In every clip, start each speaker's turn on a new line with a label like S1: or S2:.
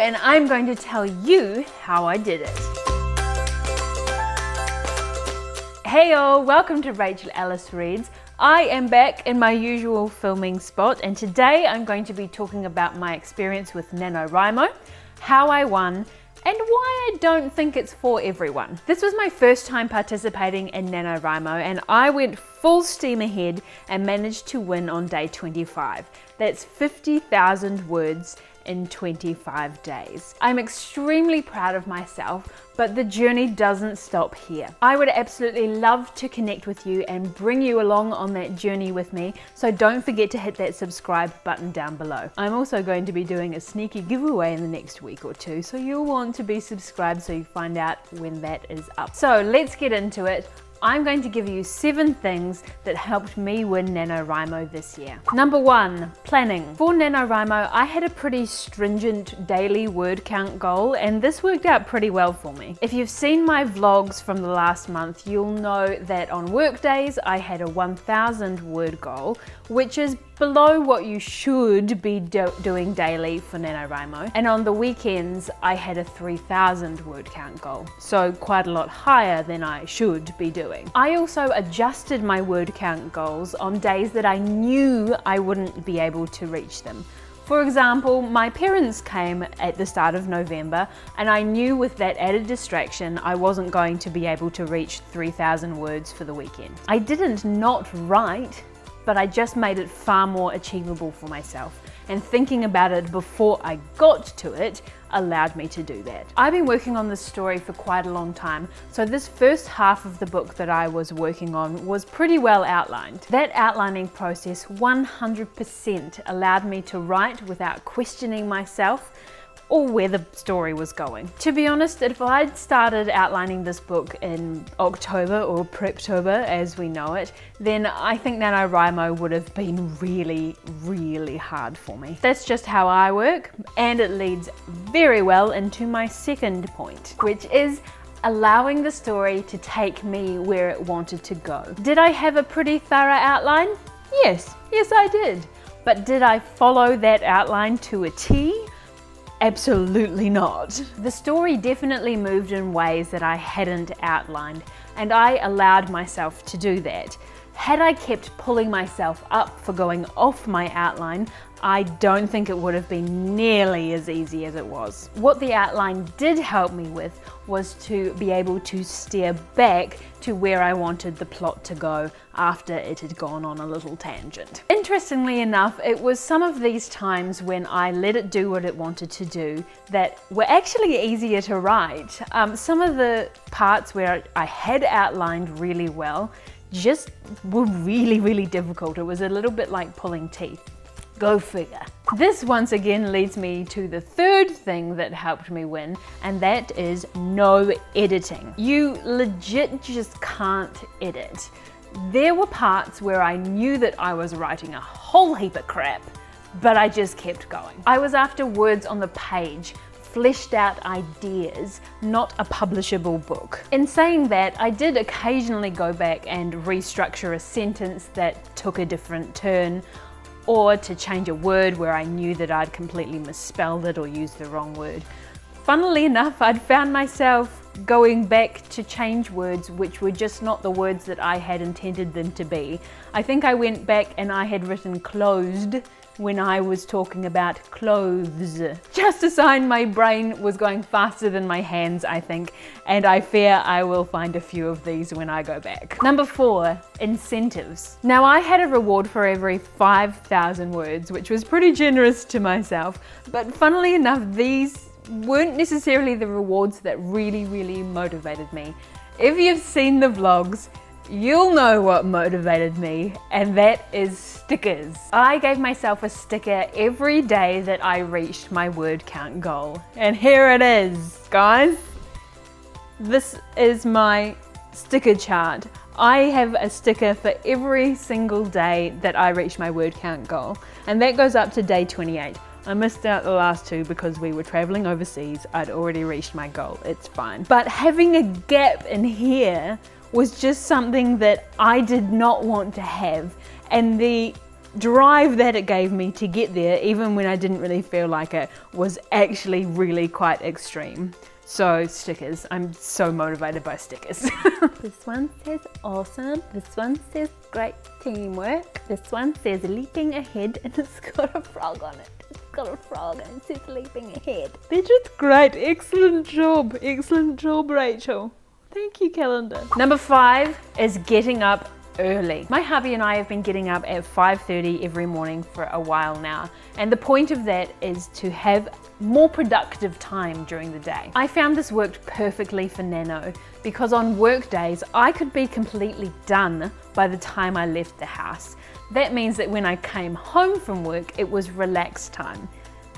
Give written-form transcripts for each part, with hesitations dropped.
S1: and I'm going to tell you how I did it. Hey all, welcome to Rachel Ellis Reads. I am back in my usual filming spot, and today I'm going to be talking about my experience with NaNoWriMo, how I won, and why I don't think it's for everyone. This was my first time participating in NaNoWriMo, and I went full steam ahead and managed to win on day 25. That's 50,000 words in 25 days. I'm extremely proud of myself, but the journey doesn't stop here. I would absolutely love to connect with you and bring you along on that journey with me, so don't forget to hit that subscribe button down below. I'm also going to be doing a sneaky giveaway in the next week or two, so you'll want to be subscribed so you find out when that is up. So let's get into it. I'm going to give you 7 things that helped me win NaNoWriMo this year. Number 1, planning. For NaNoWriMo, I had a pretty stringent daily word count goal, and this worked out pretty well for me. If you've seen my vlogs from the last month, you'll know that on work days, I had a 1,000 word goal, which is below what you should be doing daily for NaNoWriMo. And on the weekends, I had a 3,000 word count goal, so quite a lot higher than I should be doing. I also adjusted my word count goals on days that I knew I wouldn't be able to reach them. For example, my parents came at the start of November, and I knew with that added distraction I wasn't going to be able to reach 3,000 words for the weekend. I didn't not write, but I just made it far more achievable for myself, and thinking about it before I got to it allowed me to do that. I've been working on this story for quite a long time, so this first half of the book that I was working on was pretty well outlined. That outlining process 100% allowed me to write without questioning myself or where the story was going. To be honest, if I'd started outlining this book in October or Preptober as we know it, then I think NaNoWriMo would have been really, really hard for me. That's just how I work, and it leads very well into my second point, which is allowing the story to take me where it wanted to go. Did I have a pretty thorough outline? Yes I did. But did I follow that outline to a T? Absolutely not. The story definitely moved in ways that I hadn't outlined, and I allowed myself to do that. Had I kept pulling myself up for going off my outline, I don't think it would have been nearly as easy as it was. What the outline did help me with was to be able to steer back to where I wanted the plot to go after it had gone on a little tangent. Interestingly enough, it was some of these times when I let it do what it wanted to do that were actually easier to write. Some of the parts where I had outlined really well just were really, really difficult. It was a little bit like pulling teeth. Go figure. This once again leads me to the third thing that helped me win, and that is no editing. You legit just can't edit. There were parts where I knew that I was writing a whole heap of crap, but I just kept going. I was after words on the page, fleshed out ideas, not a publishable book. In saying that, I did occasionally go back and restructure a sentence that took a different turn, or to change a word where I knew that I'd completely misspelled it or used the wrong word. Funnily enough, I'd found myself going back to change words which were just not the words that I had intended them to be. I think I went back and I had written closed when I was talking about clothes. Just a sign my brain was going faster than my hands, I think, and I fear I will find a few of these when I go back. Number 4, incentives. Now I had a reward for every 5,000 words, which was pretty generous to myself, but funnily enough, these weren't necessarily the rewards that really, really motivated me. If you've seen the vlogs, you'll know what motivated me, and that is stickers. I gave myself a sticker every day that I reached my word count goal. And here it is, guys. This is my sticker chart. I have a sticker for every single day that I reach my word count goal, and that goes up to day 28. I missed out the last 2 because we were traveling overseas. I'd already reached my goal, it's fine. But having a gap in here was just something that I did not want to have, and the drive that it gave me to get there, even when I didn't really feel like it, was actually really quite extreme. So stickers, I'm so motivated by stickers. This one says awesome, this one says great teamwork, this one says leaping ahead, and it's got a frog on it. It's got a frog and it says leaping ahead. They're just great. Excellent job, Rachel. Thank you, calendar. Number 5 is getting up early. My hubby and I have been getting up at 5:30 every morning for a while now, and the point of that is to have more productive time during the day. I found this worked perfectly for Nano because on work days I could be completely done by the time I left the house. That means that when I came home from work, it was relaxed time.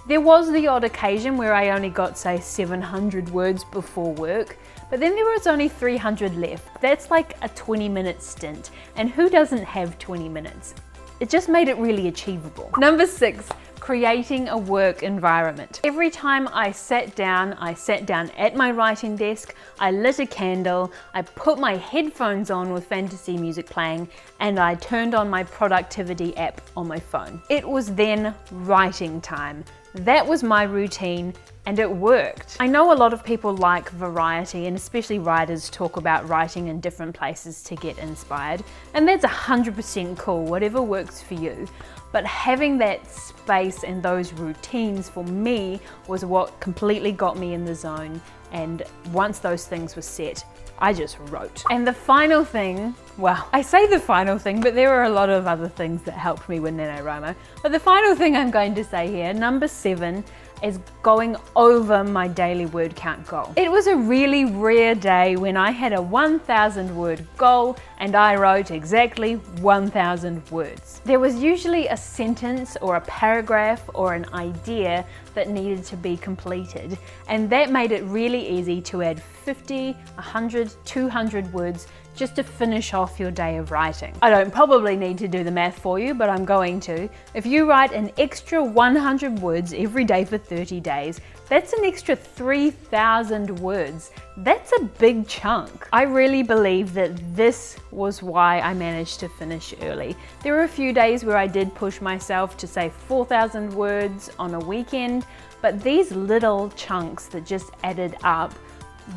S1: There was the odd occasion where I only got, say, 700 words before work, but then there was only 300 left. That's like a 20-minute stint, and who doesn't have 20 minutes? It just made it really achievable. Number 6, creating a work environment. Every time I sat down at my writing desk, I lit a candle, I put my headphones on with fantasy music playing, and I turned on my productivity app on my phone. It was then writing time. That was my routine, and it worked. I know a lot of people like variety, and especially writers talk about writing in different places to get inspired, and that's 100% cool, whatever works for you. But having that space and those routines for me was what completely got me in the zone, and once those things were set, I just wrote. And the final thing, well, I say the final thing, but there are a lot of other things that helped me with NaNoWriMo. But the final thing I'm going to say here, number 7, is going over my daily word count goal. It was a really rare day when I had a 1,000 word goal and I wrote exactly 1,000 words. There was usually a sentence or a paragraph or an idea that needed to be completed, and that made it really easy to add 50, 100, 200 words just to finish off your day of writing. I don't probably need to do the math for you, but I'm going to. If you write an extra 100 words every day for 30 days, that's an extra 3,000 words. That's a big chunk. I really believe that this was why I managed to finish early. There were a few days where I did push myself to say 4,000 words on a weekend, but these little chunks that just added up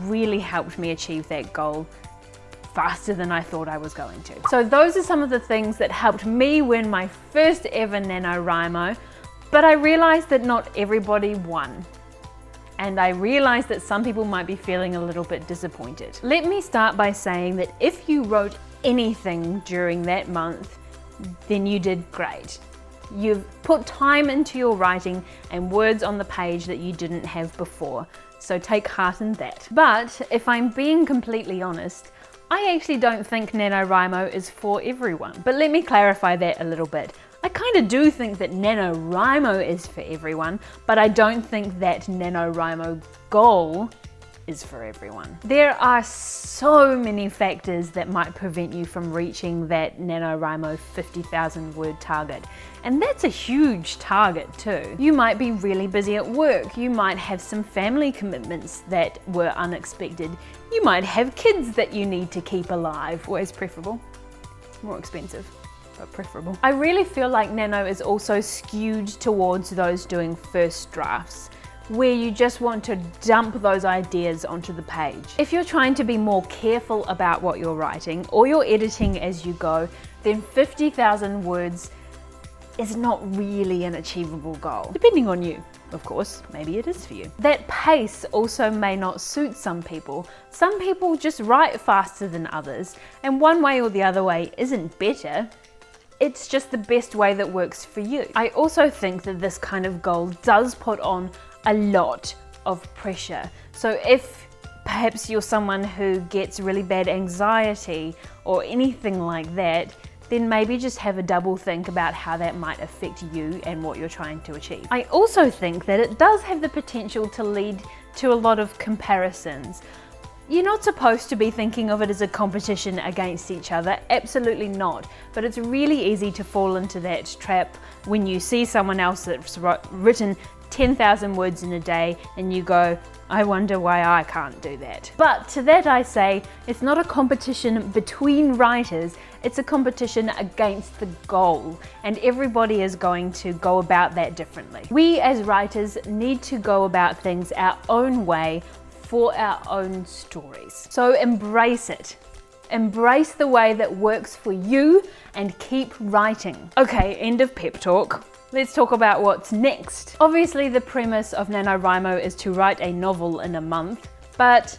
S1: really helped me achieve that goal faster than I thought I was going to. So those are some of the things that helped me win my first ever NaNoWriMo, but I realized that not everybody won. And I realized that some people might be feeling a little bit disappointed. Let me start by saying that if you wrote anything during that month, then you did great. You've put time into your writing and words on the page that you didn't have before, so take heart in that. But if I'm being completely honest, I actually don't think NaNoWriMo is for everyone. But let me clarify that a little bit. I kind of do think that NaNoWriMo is for everyone, but I don't think that NaNoWriMo goal is for everyone. There are so many factors that might prevent you from reaching that NaNoWriMo 50,000 word target. And that's a huge target too. You might be really busy at work. You might have some family commitments that were unexpected. You might have kids that you need to keep alive. Always preferable. More expensive, but preferable. I really feel like Nano is also skewed towards those doing first drafts, where you just want to dump those ideas onto the page. If you're trying to be more careful about what you're writing or you're editing as you go, then 50,000 words is not really an achievable goal. Depending on you, of course, maybe it is for you. That pace also may not suit some people. Some people just write faster than others, and one way or the other way isn't better. It's just the best way that works for you. I also think that this kind of goal does put on a lot of pressure. So if perhaps you're someone who gets really bad anxiety or anything like that, then maybe just have a double think about how that might affect you and what you're trying to achieve. I also think that it does have the potential to lead to a lot of comparisons. You're not supposed to be thinking of it as a competition against each other, absolutely not. But it's really easy to fall into that trap when you see someone else that's written 10,000 words in a day and you go, I wonder why I can't do that. But to that I say, it's not a competition between writers, it's a competition against the goal, and everybody is going to go about that differently. We as writers need to go about things our own way for our own stories. So embrace it. Embrace the way that works for you and keep writing. Okay, end of pep talk. Let's talk about what's next. Obviously, the premise of NaNoWriMo is to write a novel in a month, but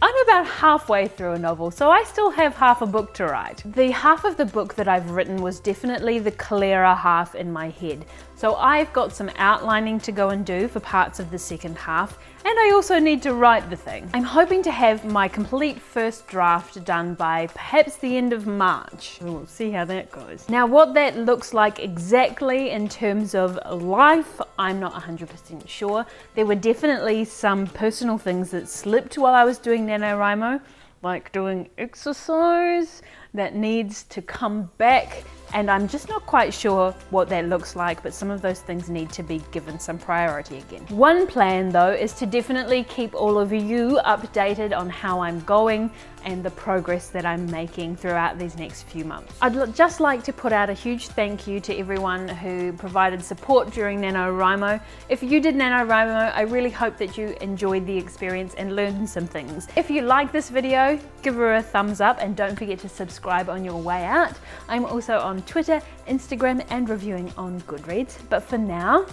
S1: I'm about halfway through a novel, so I still have half a book to write. The half of the book that I've written was definitely the clearer half in my head. So I've got some outlining to go and do for parts of the second half, and I also need to write the thing. I'm hoping to have my complete first draft done by perhaps the end of March. We'll see how that goes. Now, what that looks like exactly in terms of life, I'm not 100% sure. There were definitely some personal things that slipped while I was doing NaNoWriMo, like doing exercise that needs to come back, and I'm just not quite sure what that looks like, but some of those things need to be given some priority again. One plan though is to definitely keep all of you updated on how I'm going and the progress that I'm making throughout these next few months. I'd just like to put out a huge thank you to everyone who provided support during NaNoWriMo. If you did NaNoWriMo, I really hope that you enjoyed the experience and learned some things. If you like this video, give her a thumbs up and don't forget to subscribe on your way out. I'm also on Twitter, Instagram, and reviewing on Goodreads. But for now,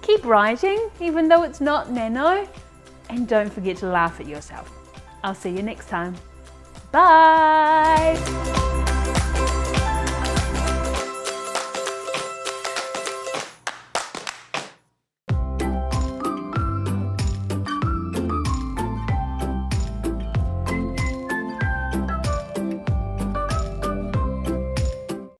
S1: keep writing, even though it's not Nano, and don't forget to laugh at yourself. I'll see you next time. Bye!